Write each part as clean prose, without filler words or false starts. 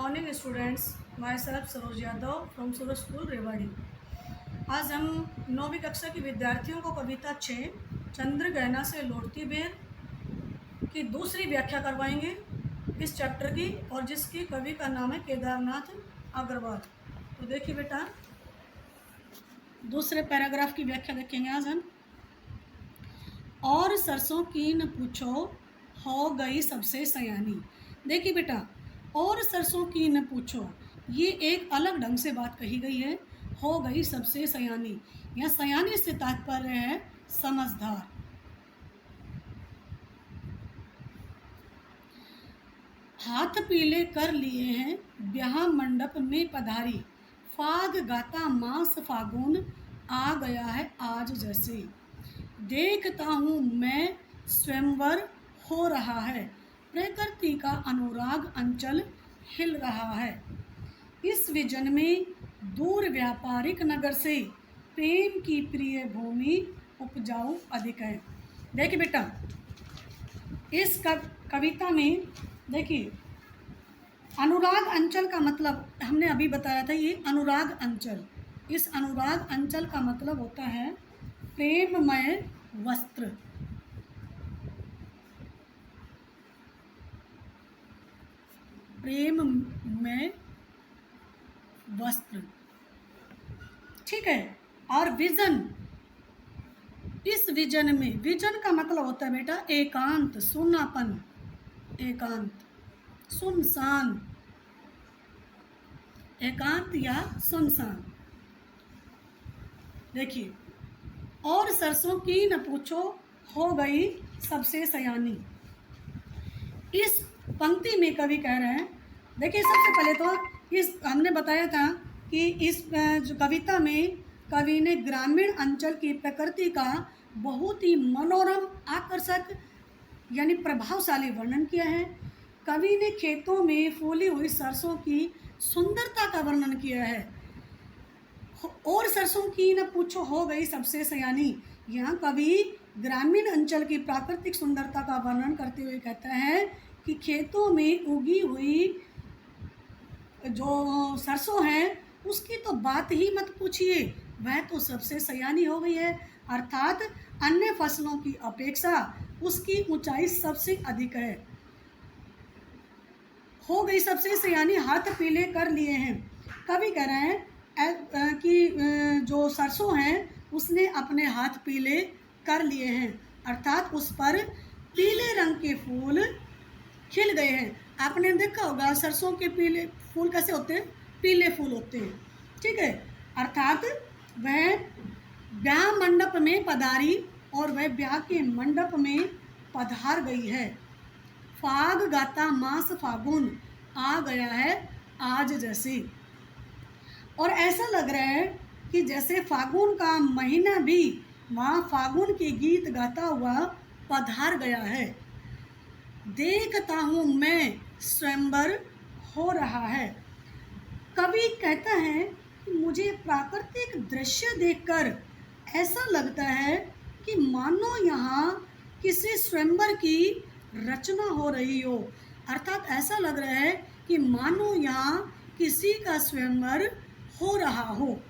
Morning students, my self Saroj Yadav from Suraj school Rewari. आज हम 9वीं कक्षा के विद्यार्थियों को कविता 6 चंद्रग्रहण से लौटती बेर की दूसरी व्याख्या करवाएंगे इस चैप्टर की, और जिसकी कवि का नाम है केदारनाथ अग्रवाल। तो देखिए बेटा, दूसरे पैराग्राफ की व्याख्या देखेंगे आज हम। और सरसों की न पूछो, हो गई सबसे सयानी। देखिए बेटा, और सरसों की न पूछो, ये एक अलग ढंग से बात कही गई है। हो गई सबसे सयानी, यह सयानी से तात्पर्य है समझदार। हाथ पीले कर लिए हैं ब्याह मंडप में पधारी, फाग गाता मास फागुन, आ गया है आज जैसे। देखता हूँ मैं स्वयंवर हो रहा है, प्रकृति का अनुराग अंचल हिल रहा है। इस विजन में दूर व्यापारिक नगर से प्रेम की प्रिय भूमि उपजाऊ अधिक है। देखिए बेटा, इस कविता में देखिए, अनुराग अंचल का मतलब हमने अभी बताया था। ये अनुराग अंचल, इस अनुराग अंचल का मतलब होता है प्रेममय वस्त्र। प्रेम में वस्त्र, ठीक है। और विजन, इस विजन में, विजन का मतलब होता है बेटा एकांत, सुनापन, एकांत, सुनसान, एकांत या सुनसान। देखिए, और सरसों की न पूछो, हो गई सबसे सयानी। इस पंक्ति में कवि कह रहे हैं, देखिए सबसे पहले तो इस हमने बताया था कि इस जो कविता में कवि ने ग्रामीण अंचल की प्रकृति का बहुत ही मनोरम, आकर्षक यानी प्रभावशाली वर्णन किया है। कवि ने खेतों में फूली हुई सरसों की सुंदरता का वर्णन किया है। और सरसों की न पूछो, हो गई सबसे सयानी, यहाँ कवि ग्रामीण अंचल की प्राकृतिक सुंदरता का वर्णन करते हुए कहता है कि खेतों में उगी हुई जो सरसों है उसकी तो बात ही मत पूछिए, वह तो सबसे सयानी हो गई है। अर्थात अन्य फसलों की अपेक्षा उसकी ऊंचाई सबसे अधिक है। हो गई सबसे सयानी, हाथ पीले कर लिए हैं। कवि कह रहे हैं कि जो सरसों है उसने अपने हाथ पीले कर लिए हैं, अर्थात उस पर पीले रंग के फूल खिल गए हैं। आपने देखा होगा सरसों के पीले फूल कैसे होते हैं, पीले फूल होते हैं, ठीक है। अर्थात वह ब्याह मंडप में पधारी, और वह ब्याह के मंडप में पधार गई है। फाग गाता मास फागुन, आ गया है आज जैसे। और ऐसा लग रहा है कि जैसे फागुन का महीना भी वहाँ फागुन के गीत गाता हुआ पधार गया है। देखता हूँ मैं स्वयंवर हो रहा है। कवि कहता है कि मुझे प्राकृतिक दृश्य देखकर ऐसा लगता है कि मानो यहाँ किसी स्वयंवर की रचना हो रही हो। अर्थात ऐसा लग रहा है कि मानो यहाँ किसी का स्वयंवर हो रहा हो,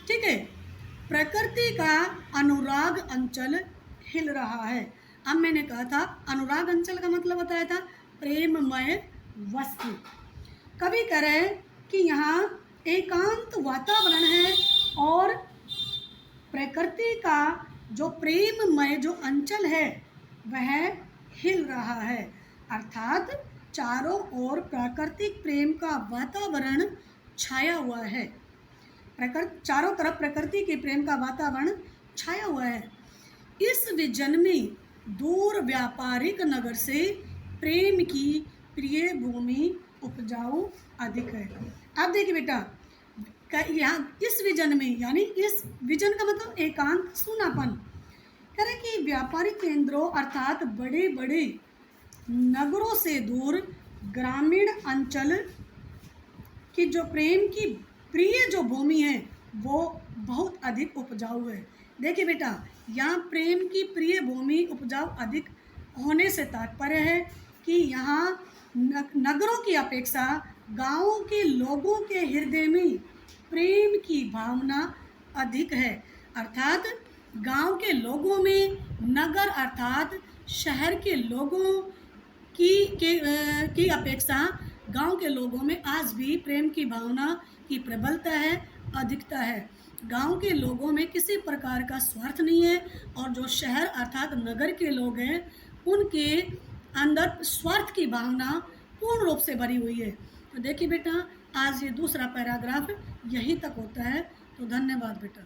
ठीक है। प्रकृति का अनुराग अंचल हिल रहा है। अब मैंने कहा था अनुराग अंचल का मतलब बताया था प्रेममय वस्तु। कवि कह रहे हैं कि यहाँ एकांत वातावरण है और प्रकृति का जो प्रेममय जो अंचल है वह हिल रहा है। अर्थात चारों ओर प्राकृतिक प्रेम का वातावरण छाया हुआ है। चारों तरफ प्रकृति के प्रेम का वातावरण छाया हुआ है। इस विजन में दूर व्यापारिक नगर से प्रेम की प्रिय भूमि उपजाऊ अधिक है। अब देखिए बेटा, यहाँ इस विजन में, यानी इस विजन का मतलब एकांत, सुनापन, कह रहे कि व्यापारिक केंद्रों अर्थात बड़े बड़े नगरों से दूर ग्रामीण अंचल की जो प्रेम की प्रिय जो भूमि है वो बहुत अधिक उपजाऊ है। देखिए बेटा, यहाँ प्रेम की प्रिय भूमि उपजाऊ अधिक होने से तात्पर्य है कि यहाँ नगरों की अपेक्षा गाँव के लोगों के हृदय में प्रेम की भावना अधिक है। अर्थात गांव के लोगों में नगर अर्थात शहर के लोगों की अपेक्षा गांव के लोगों में आज भी प्रेम की भावना की प्रबलता है, अधिकता है। गांव के लोगों में किसी प्रकार का स्वार्थ नहीं है और जो शहर अर्थात नगर के लोग हैं उनके अंदर स्वार्थ की भावना पूर्ण रूप से भरी हुई है। तो देखिए बेटा, आज ये दूसरा पैराग्राफ यहीं तक होता है। तो धन्यवाद बेटा।